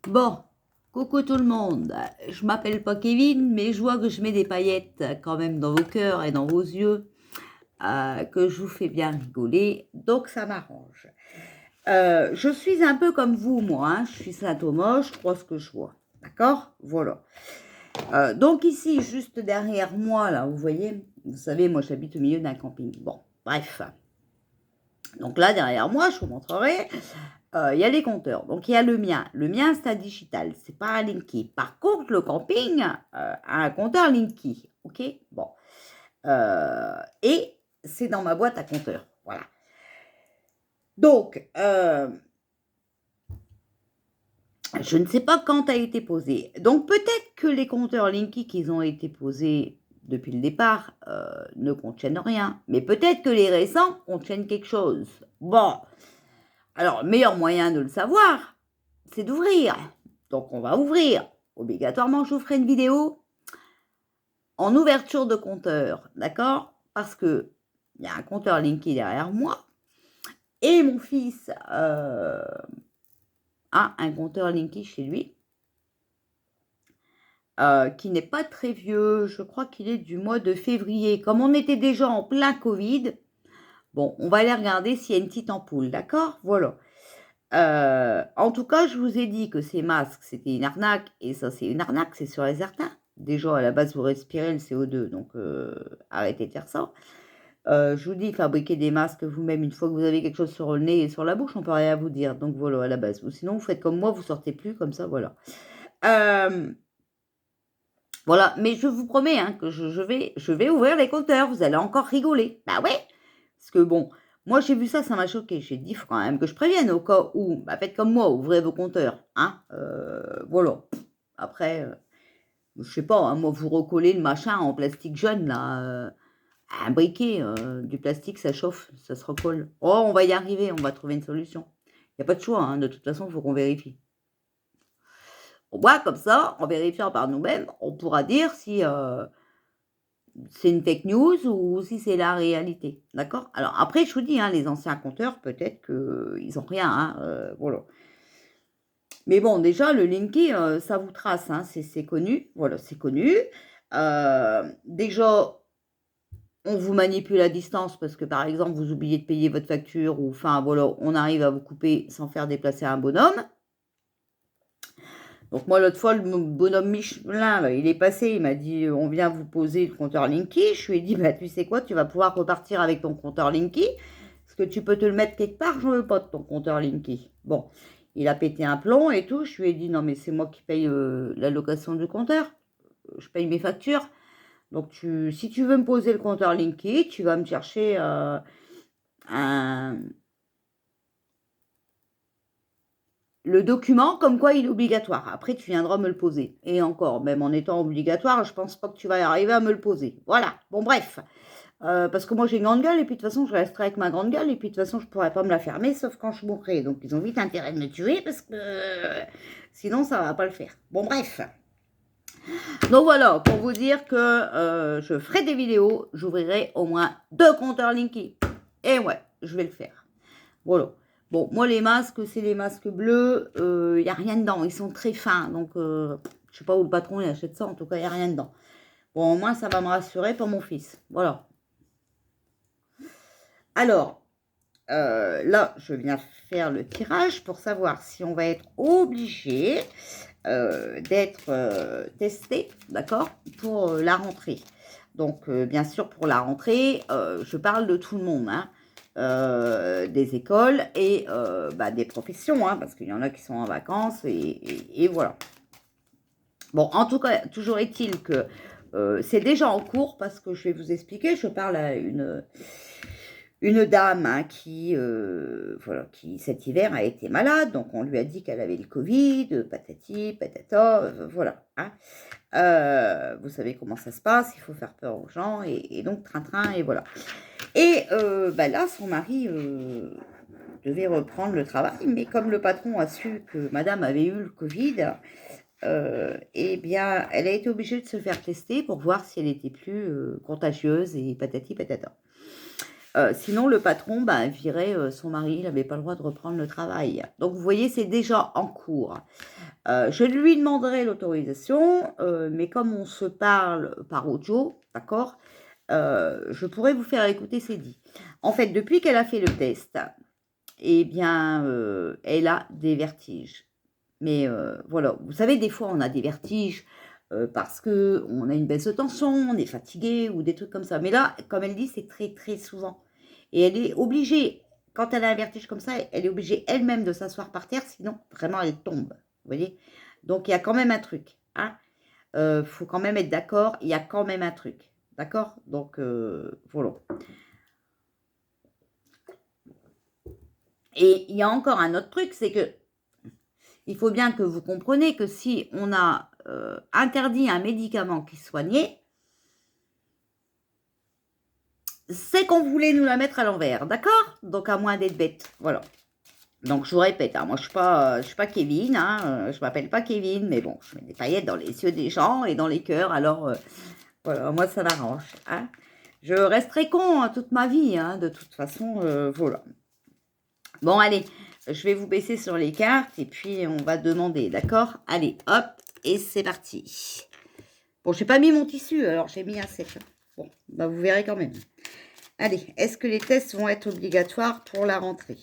Bon, coucou tout le monde. Je m'appelle pas Kevin, mais je vois que je mets des paillettes quand même dans vos cœurs et dans vos yeux, que je vous fais bien rigoler, donc ça m'arrange. Je suis un peu comme vous, moi, hein. Je suis Saint-Thomas, je crois ce que je vois. D'accord? Voilà. Donc ici, juste derrière moi, là, vous voyez, vous savez, moi j'habite au milieu d'un camping. Bon, bref. Donc là, derrière moi, je vous montrerai. Il y a les compteurs. Donc, il y a le mien. Le mien, c'est un digital. C'est pas un Linky. Par contre, le camping a un compteur Linky. OK? Bon. Et c'est dans ma boîte à compteurs. Voilà. Donc, je ne sais pas quand a été posé. Donc, peut-être que les compteurs Linky qui ont été posés depuis le départ ne contiennent rien. Mais peut-être que les récents contiennent quelque chose. Bon. Alors, le meilleur moyen de le savoir, c'est d'ouvrir. Donc, on va ouvrir. Obligatoirement, je vous ferai une vidéo en ouverture de compteur, d'accord? Parce que il y a un compteur Linky derrière moi et mon fils a un compteur Linky chez lui qui n'est pas très vieux. Je crois qu'il est du mois de février. Comme on était déjà en plein Covid, bon, on va aller regarder s'il y a une petite ampoule, d'accord? Voilà. En tout cas, je vous ai dit que ces masques, c'était une arnaque, et ça, c'est une arnaque, c'est sûr et certain. Déjà, à la base, vous respirez le CO2, donc arrêtez de faire ça. Je vous dis, fabriquez des masques vous-même. Une fois que vous avez quelque chose sur le nez et sur la bouche, on peut rien vous dire. Donc voilà, à la base. Ou sinon, vous faites comme moi, vous sortez plus, comme ça, voilà. Voilà, mais je vous promets hein, que je vais ouvrir les compteurs. Vous allez encore rigoler. Bah ouais, parce que bon, moi j'ai vu ça, ça m'a choqué. J'ai dit, il faut quand même que je prévienne au cas où. Bah faites comme moi, ouvrez vos compteurs. Hein, voilà. Après, je sais pas, hein, moi vous recollez le machin en plastique jaune là. Un briquet, du plastique, ça chauffe, ça se recolle. Oh, on va y arriver, on va trouver une solution. Il n'y a pas de choix, hein, de toute façon, il faut qu'on vérifie. Au moins, comme ça, en vérifiant par nous-mêmes, on pourra dire si c'est une fake news ou si c'est la réalité. D'accord? Alors après, je vous dis, hein, les anciens compteurs, peut-être qu'ils n'ont rien. Hein, voilà. Mais bon, déjà, le Linky, ça vous trace. Hein, c'est connu. Voilà, c'est connu. Déjà, on vous manipule à distance parce que, par exemple, vous oubliez de payer votre facture ou, enfin, voilà, on arrive à vous couper sans faire déplacer un bonhomme. Donc moi, l'autre fois, le bonhomme Michelin, là, il est passé, il m'a dit, on vient vous poser le compteur Linky. Je lui ai dit, bah, tu sais quoi, tu vas pouvoir repartir avec ton compteur Linky. Est-ce que tu peux te le mettre quelque part? Je veux pas de ton compteur Linky. Bon, il a pété un plomb et tout. Je lui ai dit, non, mais c'est moi qui paye la location du compteur. Je paye mes factures. Donc, si tu veux me poser le compteur Linky, tu vas me chercher le document comme quoi il est obligatoire. Après, tu viendras me le poser. Et encore, même en étant obligatoire, je pense pas que tu vas arriver à me le poser. Voilà. Bon, bref. Parce que moi, j'ai une grande gueule, et puis de toute façon, je resterai avec ma grande gueule, et puis de toute façon, je pourrais pas me la fermer, sauf quand je mourrai. Donc, ils ont vite intérêt de me tuer, parce que sinon, ça va pas le faire. Bon, bref. Donc voilà, pour vous dire que je ferai des vidéos, j'ouvrirai au moins 2 compteurs Linky. Et ouais, je vais le faire. Voilà. Bon, moi, les masques, c'est les masques bleus. Il n'y a rien dedans. Ils sont très fins. Donc, je ne sais pas où le patron il achète ça. En tout cas, il n'y a rien dedans. Bon, au moins, ça va me rassurer pour mon fils. Voilà. Alors, là, je viens faire le tirage pour savoir si on va être obligé d'être testé, d'accord, pour la rentrée. Donc, bien sûr, pour la rentrée, je parle de tout le monde, hein. Des écoles et des professions, hein, parce qu'il y en a qui sont en vacances et voilà. Bon, en tout cas, toujours est-il que c'est déjà en cours parce que je vais vous expliquer, je parle à une dame hein, voilà, qui cet hiver a été malade, donc on lui a dit qu'elle avait le Covid, patati, patata, voilà. Hein. Vous savez comment ça se passe, il faut faire peur aux gens et donc train-train et voilà. Et là, son mari devait reprendre le travail, mais comme le patron a su que madame avait eu le Covid, eh bien, elle a été obligée de se faire tester pour voir si elle était plus contagieuse et patati patata. Sinon, le patron virait son mari, il n'avait pas le droit de reprendre le travail. Donc, vous voyez, c'est déjà en cours. Je lui demanderai l'autorisation, mais comme on se parle par audio, d'accord, je pourrais vous faire écouter ses dits. En fait, depuis qu'elle a fait le test, eh bien, elle a des vertiges. Mais voilà, vous savez, des fois, on a des vertiges parce qu'on a une baisse de tension, on est fatigué ou des trucs comme ça. Mais là, comme elle dit, c'est très, très souvent. Et elle est obligée, quand elle a un vertige comme ça, elle est obligée elle-même de s'asseoir par terre, sinon, vraiment, elle tombe. Vous voyez? Donc, il y a quand même un truc. Hein, faut quand même être d'accord, il y a quand même un truc. D'accord? Donc, voilà. Et il y a encore un autre truc, c'est que il faut bien que vous compreniez que si on a interdit un médicament qui soignait, c'est qu'on voulait nous la mettre à l'envers, d'accord? Donc à moins d'être bête, voilà. Donc je vous répète, hein, moi je suis pas Kevin, hein, je m'appelle pas Kevin, mais bon, je mets des paillettes dans les yeux des gens et dans les cœurs, alors voilà, moi ça m'arrange. Hein. Je resterai con toute ma vie, hein, de toute façon, voilà. Bon, allez, je vais vous baisser sur les cartes et puis on va demander, d'accord? Allez, hop, et c'est parti. Bon, j'ai pas mis mon tissu, alors j'ai mis un sec. Bon, bah vous verrez quand même. Allez, est-ce que les tests vont être obligatoires pour la rentrée?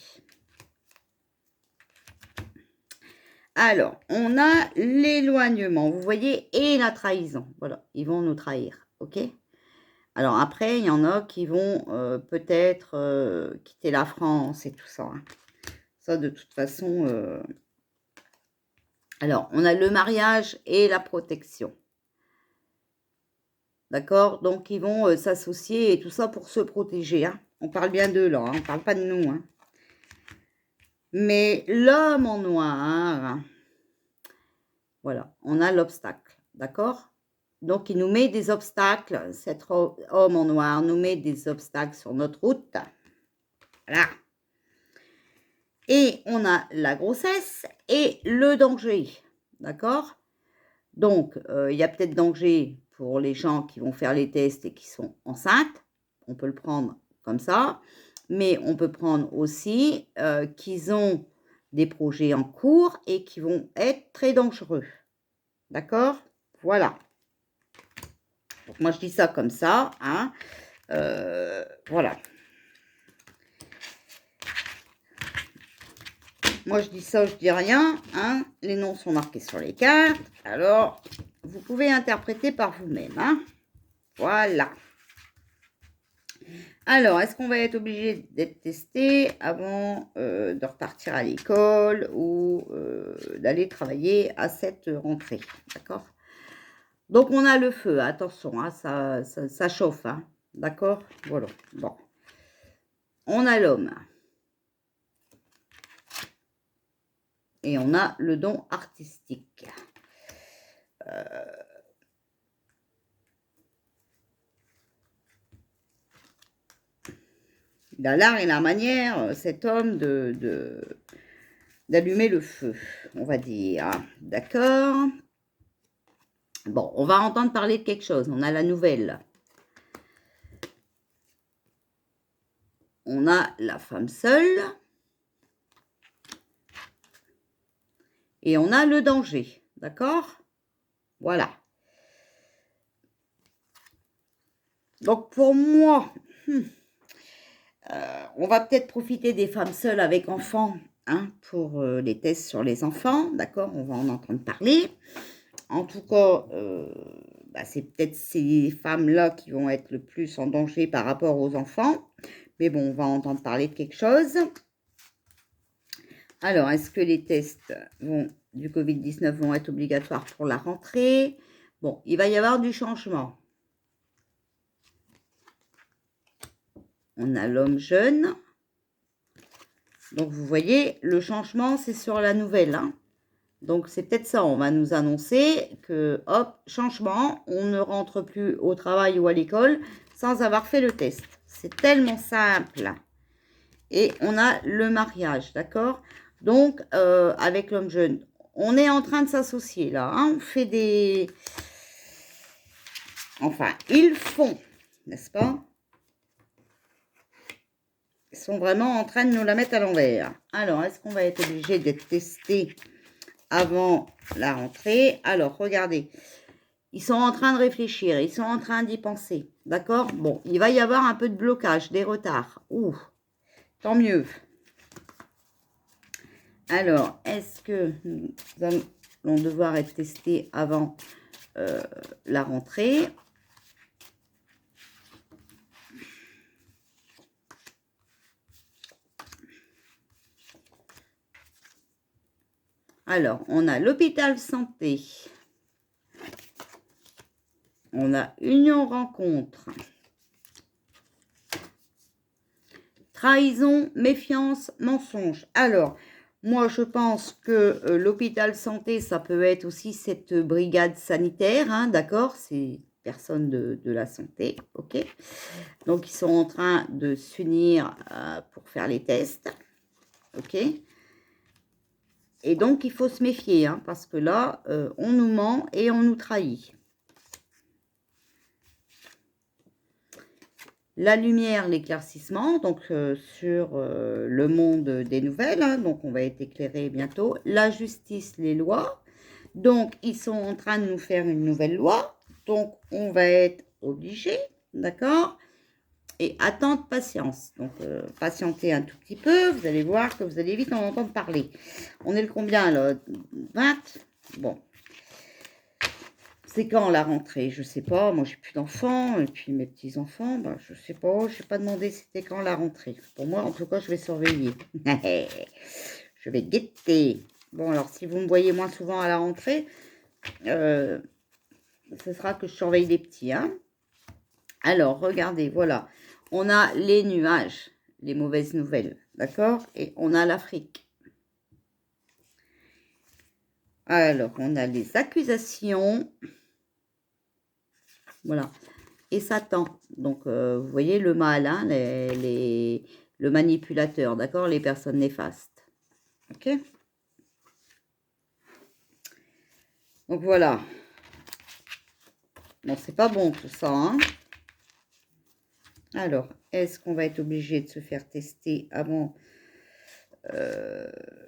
Alors, on a l'éloignement, vous voyez, et la trahison. Voilà, ils vont nous trahir, ok? Alors après, il y en a qui vont peut-être quitter la France et tout ça. Hein. Ça, de toute façon... Alors, on a le mariage et la protection. D'accord? Donc, ils vont s'associer et tout ça pour se protéger. Hein. On parle bien d'eux, là. Hein. On ne parle pas de nous. Hein. Mais l'homme en noir, voilà, on a l'obstacle. D'accord? Donc, il nous met des obstacles. Cet homme en noir nous met des obstacles sur notre route. Voilà. Et on a la grossesse et le danger. D'accord? Donc, il y a peut-être danger pour les gens qui vont faire les tests et qui sont enceintes. On peut le prendre comme ça. Mais on peut prendre aussi qu'ils ont des projets en cours et qui vont être très dangereux. D'accord? Voilà. Donc, moi, je dis ça comme ça. Hein. Voilà. Moi, je dis ça, je dis rien. Hein. Les noms sont marqués sur les cartes. Alors, vous pouvez interpréter par vous-même. Hein. Voilà. Alors, est-ce qu'on va être obligé d'être testé avant de repartir à l'école ou d'aller travailler à cette rentrée? D'accord? Donc, on a le feu. Attention, hein, ça chauffe. Hein, d'accord? Voilà. Bon. On a l'homme. Et on a le don artistique. Il a l'art et la manière, cet homme, d'allumer le feu, on va dire. D'accord? Bon, on va entendre parler de quelque chose. On a la nouvelle. On a la femme seule. Et on a le danger. D'accord? Voilà. Donc, pour moi, on va peut-être profiter des femmes seules avec enfants hein, pour les tests sur les enfants. D'accord? On va en entendre parler. En tout cas, bah, c'est peut-être ces femmes-là qui vont être le plus en danger par rapport aux enfants. Mais bon, on va entendre parler de quelque chose. Alors, est-ce que les tests du Covid-19 vont être obligatoires pour la rentrée? Bon, il va y avoir du changement. On a l'homme jeune. Donc, vous voyez, le changement, c'est sur la nouvelle. Hein. Donc, c'est peut-être ça. On va nous annoncer que, hop, changement, on ne rentre plus au travail ou à l'école sans avoir fait le test. C'est tellement simple. Et on a le mariage, d'accord? Donc, avec l'homme jeune, on est en train de s'associer là. Hein? On fait des... Enfin, ils font, n'est-ce pas? Ils sont vraiment en train de nous la mettre à l'envers. Alors, est-ce qu'on va être obligé d'être testé avant la rentrée. Alors, regardez. Ils sont en train de réfléchir. Ils sont en train d'y penser. D'accord? Bon, il va y avoir un peu de blocage, des retards. Ouh, tant mieux. Alors, est-ce que nous allons devoir être testés avant la rentrée? Alors, on a l'hôpital santé. On a union rencontre. Trahison, méfiance, mensonge. Alors, moi, je pense que l'hôpital santé, ça peut être aussi cette brigade sanitaire, hein, d'accord? C'est personne de la santé, ok? Donc, ils sont en train de s'unir pour faire les tests, ok? Et donc, il faut se méfier, hein, parce que là, on nous ment et on nous trahit. La lumière, l'éclaircissement, donc sur le monde des nouvelles, hein, donc on va être éclairé bientôt. La justice, les lois, donc ils sont en train de nous faire une nouvelle loi, donc on va être obligé, d'accord? Et attendre, patience, donc patienter un tout petit peu, vous allez voir que vous allez vite en entendre parler. On est le combien là? 20? Bon. C'est quand la rentrée? Je sais pas, moi j'ai plus d'enfants, et puis mes petits-enfants, bah, je sais pas, je n'ai pas demandé c'était quand la rentrée. Pour moi, en tout cas, je vais surveiller. Je vais guetter. Bon, alors si vous me voyez moins souvent à la rentrée, ce sera que je surveille les petits. Hein. Alors, regardez, voilà. On a les nuages, les mauvaises nouvelles, d'accord? Et on a l'Afrique. Alors, on a les accusations. Voilà. Et Satan. Donc, vous voyez le mal, hein, le manipulateur, d'accord? Les personnes néfastes. Ok? Donc, voilà. Bon, c'est pas bon tout ça, hein? Alors, est-ce qu'on va être obligé de se faire tester avant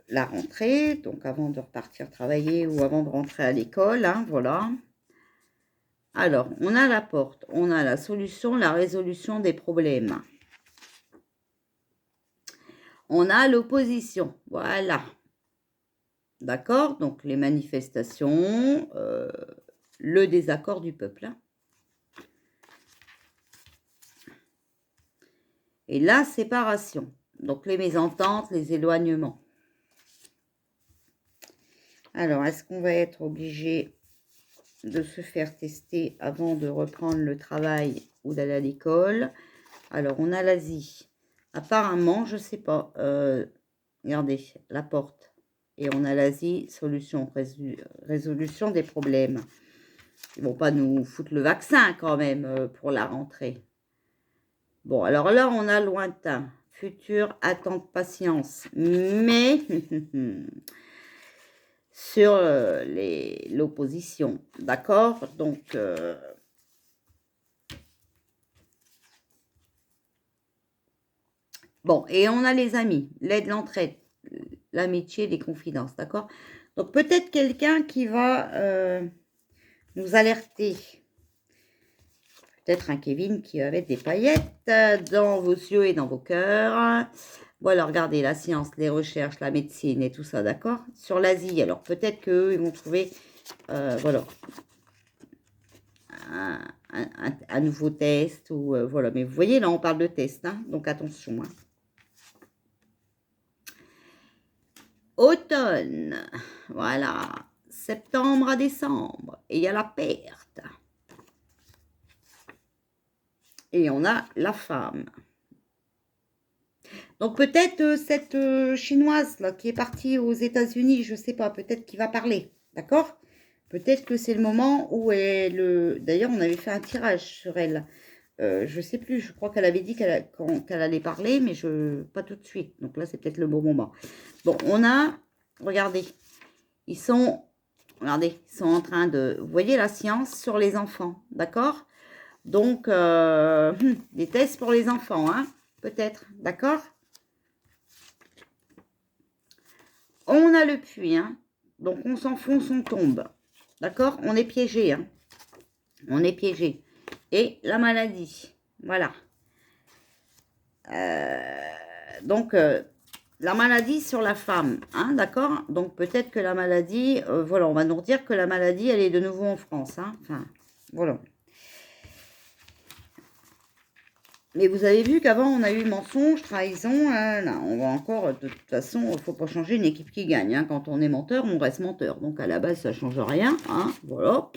la rentrée? Donc, avant de repartir travailler ou avant de rentrer à l'école, hein, voilà. Alors, on a la porte, on a la solution, la résolution des problèmes. On a l'opposition, voilà. D'accord? Donc, les manifestations, le désaccord du peuple. Hein. Et la séparation. Donc, les mésententes, les éloignements. Alors, est-ce qu'on va être obligé de se faire tester avant de reprendre le travail ou d'aller à l'école? Alors, on a l'Asie. Apparemment, je ne sais pas. Regardez, la porte. Et on a l'Asie, solution, résolution des problèmes. Ils ne vont pas nous foutre le vaccin quand même pour la rentrée. Bon, alors là, on a lointain, futur, attente, patience. Mais sur l'opposition, d'accord? Donc, bon, et on a les amis, l'aide, l'entraide, l'amitié, les confidences, d'accord? Donc, peut-être quelqu'un qui va nous alerter. Peut-être un Kevin qui va mettre des paillettes dans vos yeux et dans vos cœurs. Voilà, regardez, la science, les recherches, la médecine et tout ça, d'accord? Sur l'Asie, alors peut-être qu'eux, ils vont trouver, voilà, un nouveau test, ou voilà. Mais vous voyez, là, on parle de test, hein, donc attention. Hein. Automne, voilà, septembre à décembre, et il y a la perte. Et on a la femme. Donc peut-être cette chinoise là qui est partie aux États-Unis, je ne sais pas, peut-être qu'il va parler, d'accord? Peut-être que c'est le moment où elle... D'ailleurs, on avait fait un tirage sur elle. Je ne sais plus, je crois qu'elle avait dit qu'elle allait parler, mais pas tout de suite. Donc là, c'est peut-être le bon moment. Bon, on a... Regardez, ils sont... Regardez, ils sont en train de... Vous voyez la science sur les enfants, d'accord? Donc, des tests pour les enfants, hein? Peut-être, d'accord? On a le puits, hein. Donc, on s'enfonce, on tombe. D'accord? On est piégé, hein. On est piégé. Et la maladie. Voilà. Donc, la maladie sur la femme, hein, d'accord? Donc, peut-être que la maladie, voilà, on va nous dire que la maladie, elle est de nouveau en France, hein. Enfin, voilà. Mais vous avez vu qu'avant, on a eu mensonge, trahison, là, on va encore, de toute façon, il ne faut pas changer une équipe qui gagne, hein. Quand on est menteur, on reste menteur. Donc, à la base, ça ne change rien, hein, voilà.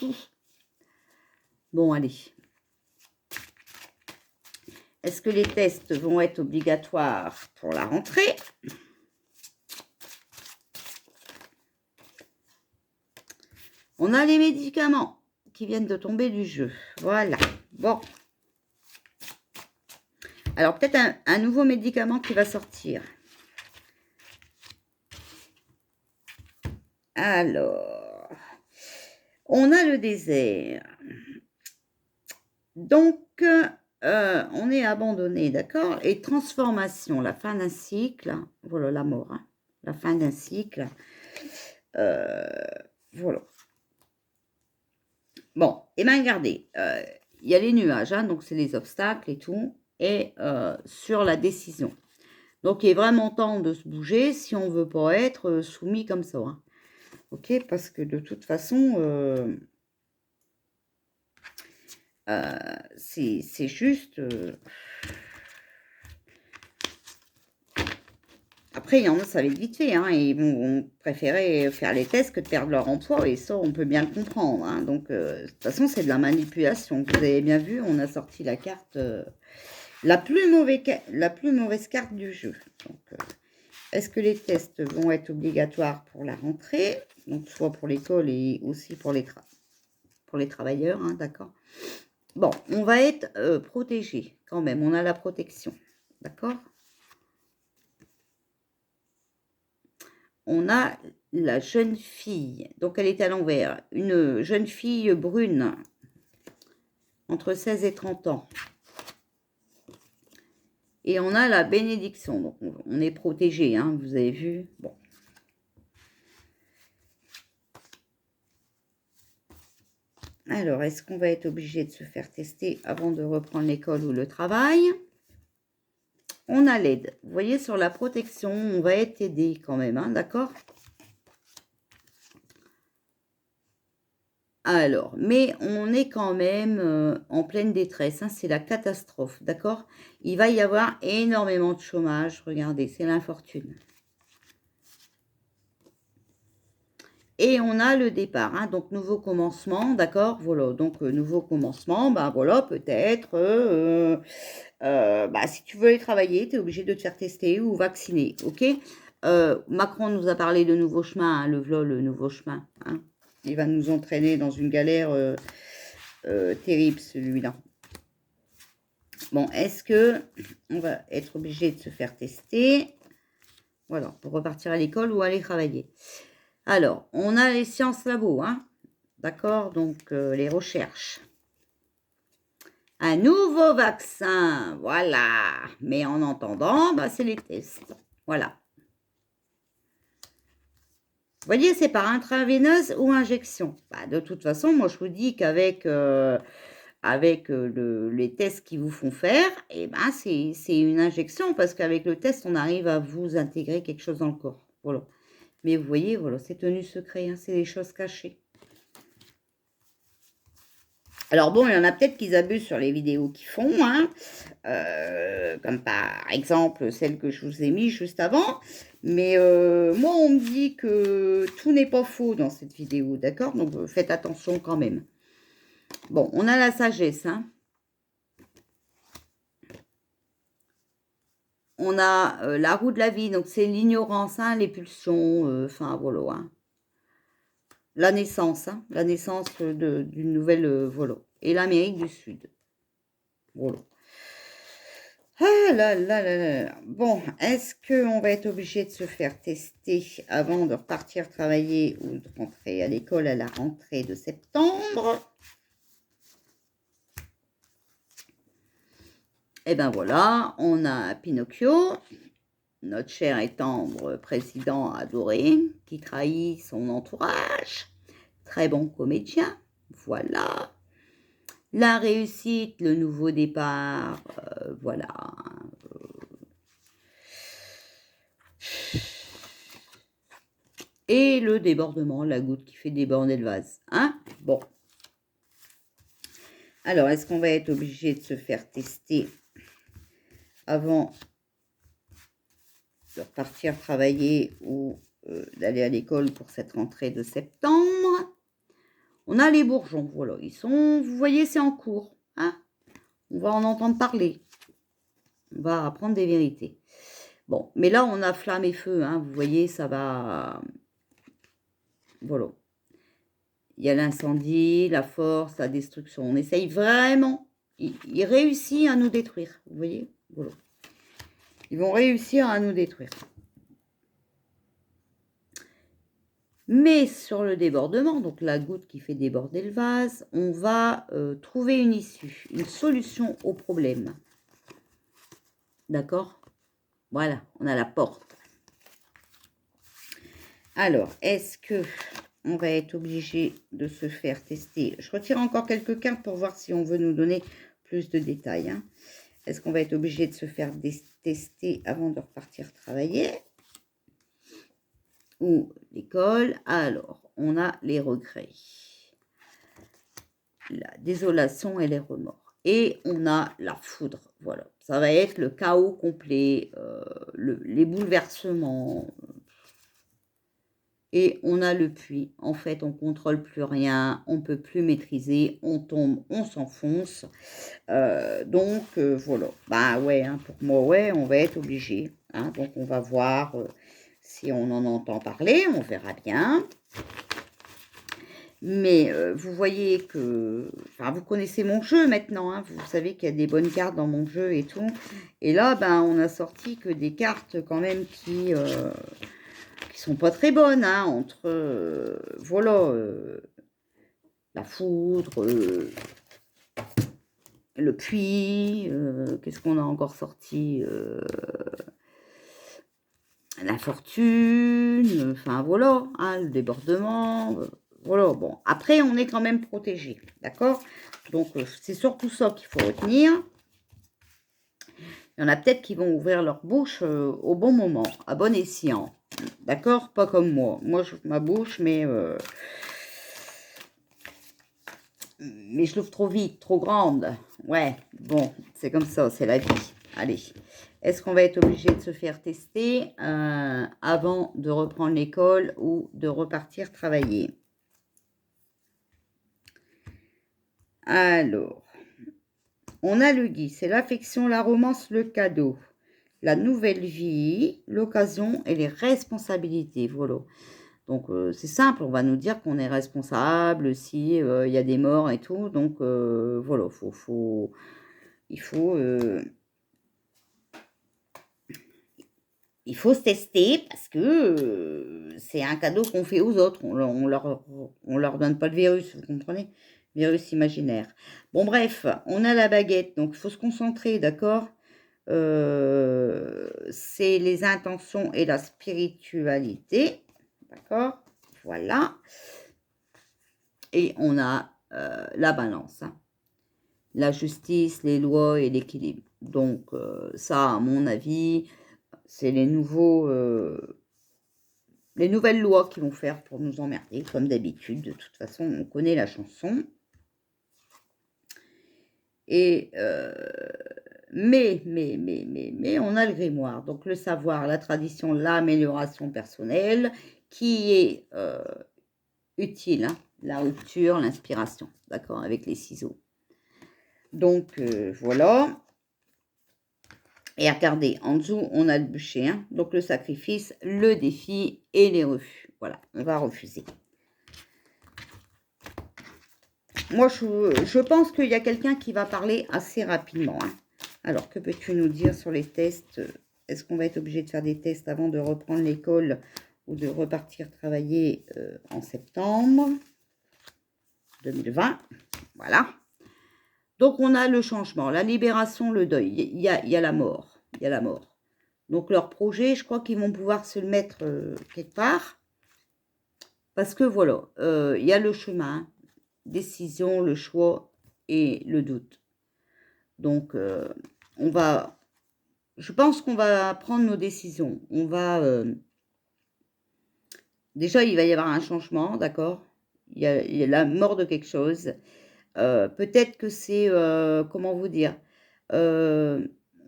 Bon, allez. Est-ce que les tests vont être obligatoires pour la rentrée? On a les médicaments qui viennent de tomber du jeu. Voilà. Bon. Alors, peut-être un nouveau médicament qui va sortir. Alors, on a le désert. Donc, on est abandonné, d'accord? Et transformation, la fin d'un cycle. Voilà, la mort. Hein, la fin d'un cycle. Voilà. Bon, et bien, regardez. Il y a les nuages, hein, donc c'est les obstacles et tout. Et sur la décision. Donc, il est vraiment temps de se bouger si on ne veut pas être soumis comme ça. Hein. Ok, parce que de toute façon, c'est juste... Après, il y en a, ça va être vite fait. Hein, et ils vont préférer faire les tests que de perdre leur emploi. Et ça, on peut bien le comprendre. Hein, donc, de toute façon, c'est de la manipulation. Vous avez bien vu, on a sorti la carte... la plus mauvaise carte du jeu. Donc, est-ce que les tests vont être obligatoires pour la rentrée? Donc, soit pour l'école et aussi pour les travailleurs, hein, d'accord? Bon, on va être protégé quand même. On a la protection, d'accord? On a la jeune fille. Donc, elle est à l'envers. Une jeune fille brune, entre 16 et 30 ans. Et on a la bénédiction. Donc, on est protégé, hein, vous avez vu. Bon. Alors, est-ce qu'on va être obligé de se faire tester avant de reprendre l'école ou le travail? On a l'aide. Vous voyez, sur la protection, on va être aidé quand même, hein, d'accord? Alors, mais on est quand même en pleine détresse, hein, c'est la catastrophe, d'accord? Il va y avoir énormément de chômage, regardez, c'est l'infortune. Et on a le départ, hein, donc nouveau commencement, d'accord? Voilà, donc nouveau commencement, ben voilà, peut-être, si tu veux aller travailler, tu es obligé de te faire tester ou vacciner, ok? Macron nous a parlé de nouveau chemin, hein, le nouveau chemin, hein? Il va nous entraîner dans une galère terrible, celui-là. Bon, est-ce que on va être obligé de se faire tester? Voilà, pour repartir à l'école ou aller travailler. Alors, on a les sciences labo, hein? D'accord? Donc, les recherches. Un nouveau vaccin, voilà. Mais en attendant, c'est les tests. Voilà. Vous voyez, c'est par intraveineuse ou injection. De toute façon, moi, je vous dis qu'avec les tests qu'ils vous font faire, c'est une injection parce qu'avec le test, on arrive à vous intégrer quelque chose dans le corps. Voilà. Mais vous voyez, voilà, c'est tenu secret, hein, c'est des choses cachées. Alors bon, il y en a peut-être qui abusent sur les vidéos qu'ils font, hein, comme par exemple celle que je vous ai mise juste avant. Mais moi, on me dit que tout n'est pas faux dans cette vidéo, d'accord? Donc faites attention quand même. Bon, on a la sagesse, hein. On a la roue de la vie, donc c'est l'ignorance, hein, les pulsions, enfin voilà, hein. La naissance, hein, la naissance d'une nouvelle volo. Et l'Amérique du Sud. Voilà. Ah là là là là. Bon, est-ce qu'on va être obligé de se faire tester avant de repartir travailler ou de rentrer à l'école à la rentrée de septembre? Et ben voilà, on a Pinocchio. notre cher et tendre président adoré, qui trahit son entourage, très bon comédien, voilà. La réussite, le nouveau départ, voilà. Et le débordement, la goutte qui fait déborder le vase, hein? Bon. Alors, est-ce qu'on va être obligé de se faire tester avant de repartir travailler ou d'aller à l'école pour cette rentrée de septembre? On a les bourgeons, voilà, ils sont, vous voyez, c'est en cours, hein? On va en entendre parler. On va apprendre des vérités. Bon, mais là, on a flamme et feu, hein, vous voyez, ça va... Voilà. Il y a l'incendie, la force, la destruction. On essaye vraiment. Il réussit à nous détruire, vous voyez? Voilà. Ils vont réussir à nous détruire. Mais sur le débordement, donc la goutte qui fait déborder le vase, on va trouver une issue, une solution au problème. D'accord? Voilà, on a la porte. Alors, est-ce que on va être obligé de se faire tester? Je retire encore quelques cartes pour voir si on veut nous donner plus de détails. Hein. Est-ce qu'on va être obligé de se faire tester avant de repartir travailler? Ou l'école? Alors, on a les regrets, la désolation et les remords. Et on a la foudre. Voilà, ça va être le chaos complet, les bouleversements. Et on a le puits. En fait, on ne contrôle plus rien, on ne peut plus maîtriser, on tombe, on s'enfonce. Donc, voilà. Bah ouais, hein, pour moi, ouais, on va être obligé. Hein, donc, on va voir si on en entend parler, on verra bien. Mais vous voyez que... Enfin, vous connaissez mon jeu maintenant, hein, vous savez qu'il y a des bonnes cartes dans mon jeu et tout. Et là, ben, on a sorti que des cartes quand même qui sont pas très bonnes, hein, entre, voilà, la foudre, le puits, qu'est-ce qu'on a encore sorti, la fortune, enfin voilà, hein, le débordement, voilà, bon, après on est quand même protégé, d'accord? Donc c'est surtout ça qu'il faut retenir. Il y en a peut-être qui vont ouvrir leur bouche au bon moment, à bon escient. D'accord? Pas comme moi. Moi, j'ouvre ma bouche, mais je l'ouvre trop vite, trop grande. Ouais, bon, c'est comme ça, c'est la vie. Allez. Est-ce qu'on va être obligé de se faire tester avant de reprendre l'école ou de repartir travailler? Alors, on a le guide, c'est l'affection, la romance, le cadeau. La nouvelle vie, l'occasion et les responsabilités. Voilà. Donc, c'est simple, on va nous dire qu'on est responsable si il y a des morts et tout. Donc, voilà, il faut se tester parce que c'est un cadeau qu'on fait aux autres. On leur donne pas le virus, vous comprenez? Virus imaginaire. Bon, bref, on a la baguette, donc il faut se concentrer, d'accord? C'est les intentions et la spiritualité, d'accord? Voilà. Et on a la balance, hein. La justice, les lois et l'équilibre. Donc ça, à mon avis, c'est les nouvelles lois qu'ils vont faire pour nous emmerder, comme d'habitude. De toute façon, on connaît la chanson. Et mais on a le grimoire, donc le savoir, la tradition, l'amélioration personnelle, qui est utile, hein, la rupture, l'inspiration, d'accord, avec les ciseaux. Donc, voilà. Et regardez, en dessous, on a le bûcher, hein, donc le sacrifice, le défi et les refus. Voilà, on va refuser. Moi, je pense qu'il y a quelqu'un qui va parler assez rapidement, hein. Alors, que peux-tu nous dire sur les tests? Est-ce qu'on va être obligé de faire des tests avant de reprendre l'école ou de repartir travailler en septembre 2020? Voilà. Donc, on a le changement, la libération, le deuil. Il y a la mort. Il y a la mort. Donc, leur projet, je crois qu'ils vont pouvoir se le mettre quelque part. Parce que voilà, il y a le chemin, décision, le choix et le doute. Donc, je pense qu'on va prendre nos décisions. Déjà, il va y avoir un changement, d'accord? Il y a la mort de quelque chose. Peut-être que c'est, comment vous dire?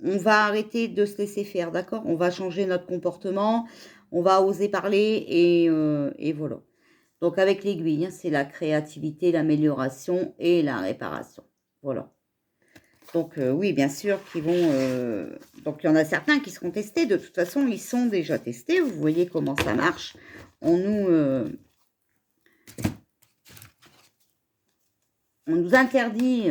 On va arrêter de se laisser faire, d'accord? On va changer notre comportement, on va oser parler et voilà. Donc avec l'aiguille, hein, c'est la créativité, l'amélioration et la réparation. Voilà. Donc oui, bien sûr qu'ils vont... donc il y en a certains qui seront testés. De toute façon, ils sont déjà testés. Vous voyez comment ça marche. On nous interdit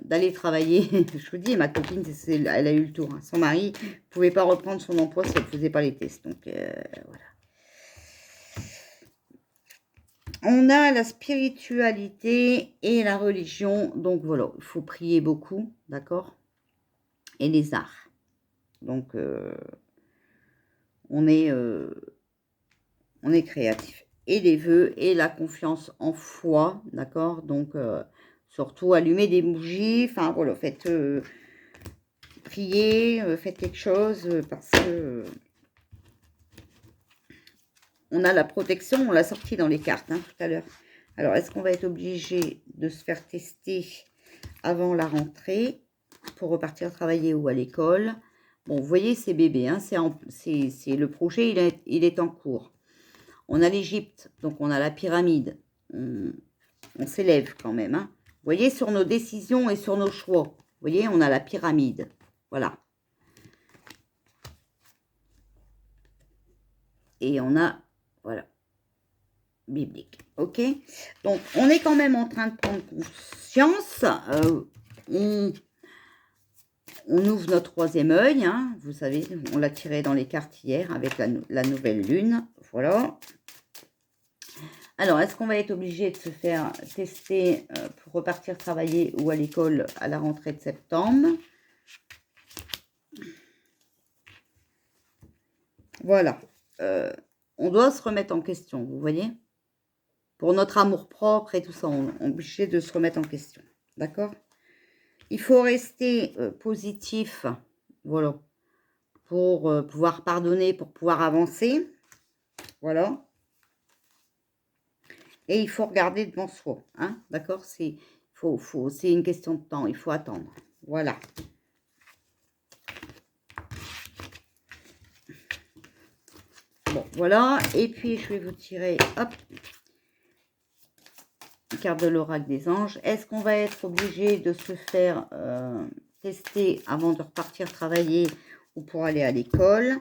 d'aller travailler. Je vous dis, ma copine, elle a eu le tour. Hein. Son mari ne pouvait pas reprendre son emploi si elle ne faisait pas les tests. Donc voilà. On a la spiritualité et la religion. Donc voilà, il faut prier beaucoup, d'accord? Et les arts. Donc on est créatif. Et les vœux et la confiance en foi, d'accord? Donc surtout allumer des bougies. Enfin voilà, faites prier, faites quelque chose parce que on a la protection, on l'a sorti dans les cartes hein, tout à l'heure. Alors, est-ce qu'on va être obligé de se faire tester avant la rentrée pour repartir travailler ou à l'école? Bon, vous voyez, c'est bébé, hein, c'est le projet, il est en cours. On a l'Égypte, donc on a la pyramide. On s'élève quand même. Hein. Vous voyez, sur nos décisions et sur nos choix. Vous voyez, on a la pyramide. Voilà. Et on a, voilà, biblique. Ok, donc on est quand même en train de prendre conscience. On ouvre notre troisième œil. Hein, vous savez, on l'a tiré dans les cartes hier avec la nouvelle lune. Voilà. Alors, est-ce qu'on va être obligé de se faire tester pour repartir travailler ou à l'école à la rentrée de septembre? Voilà. On doit se remettre en question, vous voyez? Pour notre amour-propre et tout ça, on est obligé de se remettre en question. D'accord? Il faut rester positif, voilà, pour pouvoir pardonner, pour pouvoir avancer. Voilà. Et il faut regarder devant soi. Hein? D'accord? C'est une question de temps. Il faut attendre. Voilà. Bon, voilà. Et puis, je vais vous tirer, hop, carte de l'oracle des anges. Est-ce qu'on va être obligé de se faire tester avant de repartir travailler ou pour aller à l'école?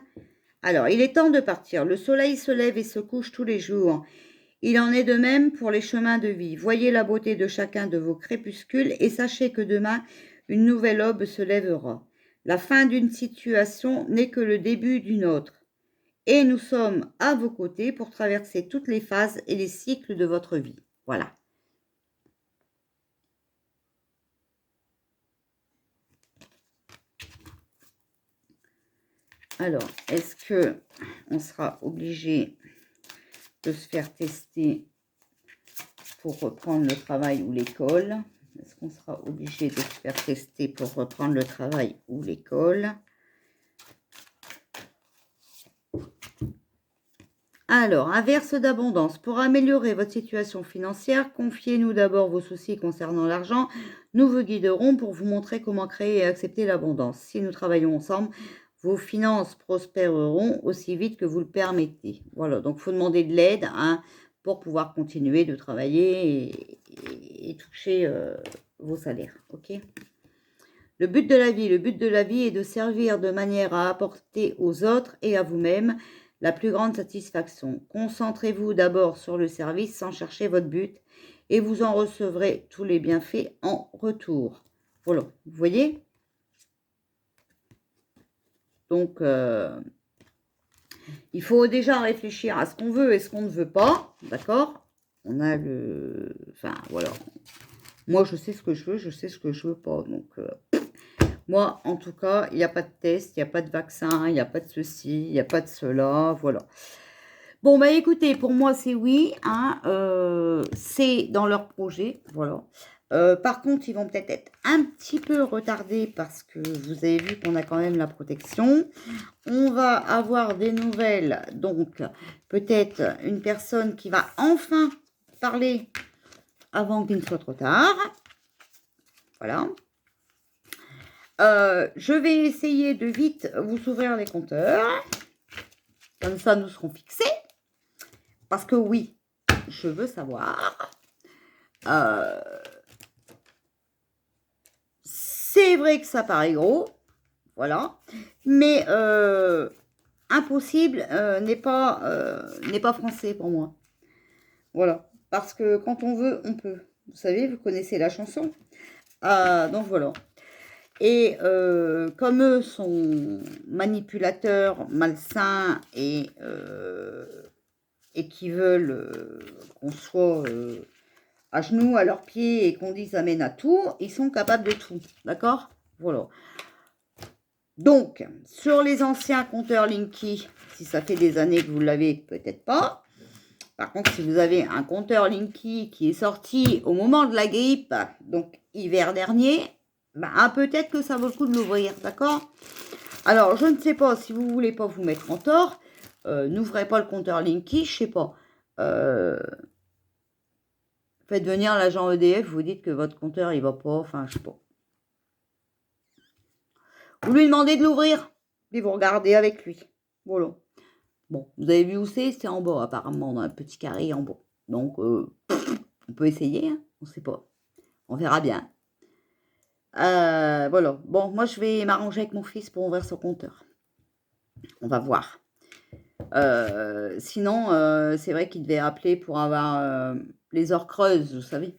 Alors, il est temps de partir. Le soleil se lève et se couche tous les jours. Il en est de même pour les chemins de vie. Voyez la beauté de chacun de vos crépuscules et sachez que demain, une nouvelle aube se lèvera. La fin d'une situation n'est que le début d'une autre. Et nous sommes à vos côtés pour traverser toutes les phases et les cycles de votre vie. Voilà. Alors, est-ce que on sera obligé de se faire tester pour reprendre le travail ou l'école? Est-ce qu'on sera obligé de se faire tester pour reprendre le travail ou l'école? Alors, inverse d'abondance. Pour améliorer votre situation financière, confiez-nous d'abord vos soucis concernant l'argent. Nous vous guiderons pour vous montrer comment créer et accepter l'abondance. Si nous travaillons ensemble, vos finances prospéreront aussi vite que vous le permettez. Voilà, donc il faut demander de l'aide hein, pour pouvoir continuer de travailler et toucher vos salaires. Ok. Le but de la vie est de servir de manière à apporter aux autres et à vous-même la plus grande satisfaction. Concentrez-vous d'abord sur le service sans chercher votre but et vous en recevrez tous les bienfaits en retour. Voilà, vous voyez? Donc, il faut déjà réfléchir à ce qu'on veut et ce qu'on ne veut pas, d'accord? On a enfin, voilà. Moi, je sais ce que je veux, je sais ce que je veux pas. Donc, Moi, en tout cas, il n'y a pas de test, il n'y a pas de vaccin, il n'y a pas de ceci, il n'y a pas de cela, voilà. Bon, bah écoutez, pour moi, c'est oui, hein, c'est dans leur projet, voilà. Par contre, ils vont peut-être être un petit peu retardés parce que vous avez vu qu'on a quand même la protection. On va avoir des nouvelles, donc peut-être une personne qui va enfin parler avant qu'il ne soit trop tard. Voilà. Je vais essayer de vite vous ouvrir les compteurs. Comme ça, nous serons fixés. Parce que oui, je veux savoir. C'est vrai que ça paraît gros. Voilà. Mais impossible n'est pas français pour moi. Voilà. Parce que quand on veut, on peut. Vous savez, vous connaissez la chanson. Donc voilà. Et comme eux sont manipulateurs, malsains et qui veulent qu'on soit à genoux, à leurs pieds et qu'on dise amène à tout, ils sont capables de tout. D'accord? Voilà. Donc, sur les anciens compteurs Linky, si ça fait des années que vous l'avez, peut-être pas. Par contre, si vous avez un compteur Linky qui est sorti au moment de la grippe, donc hiver dernier, ben, peut-être que ça vaut le coup de l'ouvrir, d'accord? Alors, je ne sais pas si vous ne voulez pas vous mettre en tort, n'ouvrez pas le compteur Linky, je ne sais pas. Faites venir l'agent EDF, vous dites que votre compteur il va pas, enfin je sais pas. Vous lui demandez de l'ouvrir, et vous regardez avec lui. Voilà. Bon, vous avez vu où c'est en bas apparemment, dans un petit carré en bas. Donc, on peut essayer, hein, on ne sait pas. On verra bien. Voilà. Bon, moi je vais m'arranger avec mon fils pour ouvrir son compteur. On va voir. Sinon, c'est vrai qu'il devait appeler pour avoir les heures creuses, vous savez.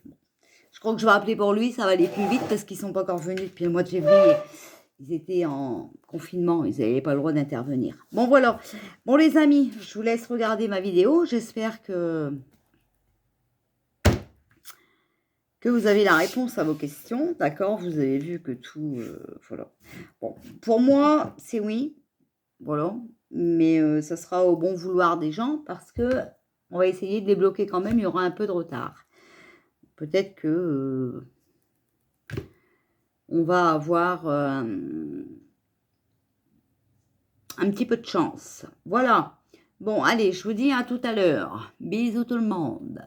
Je crois que je vais appeler pour lui, ça va aller plus vite parce qu'ils ne sont pas encore venus depuis le mois de février. Ils étaient en confinement, ils n'avaient pas le droit d'intervenir. Bon, voilà. Bon, les amis, je vous laisse regarder ma vidéo. J'espère que vous avez la réponse à vos questions. D'accord? Vous avez vu que tout... voilà. Bon, pour moi, c'est oui. Voilà. Mais ça sera au bon vouloir des gens parce que on va essayer de les bloquer quand même. Il y aura un peu de retard. Peut-être que... on va avoir un petit peu de chance. Voilà. Bon, allez, je vous dis à tout à l'heure. Bisous tout le monde.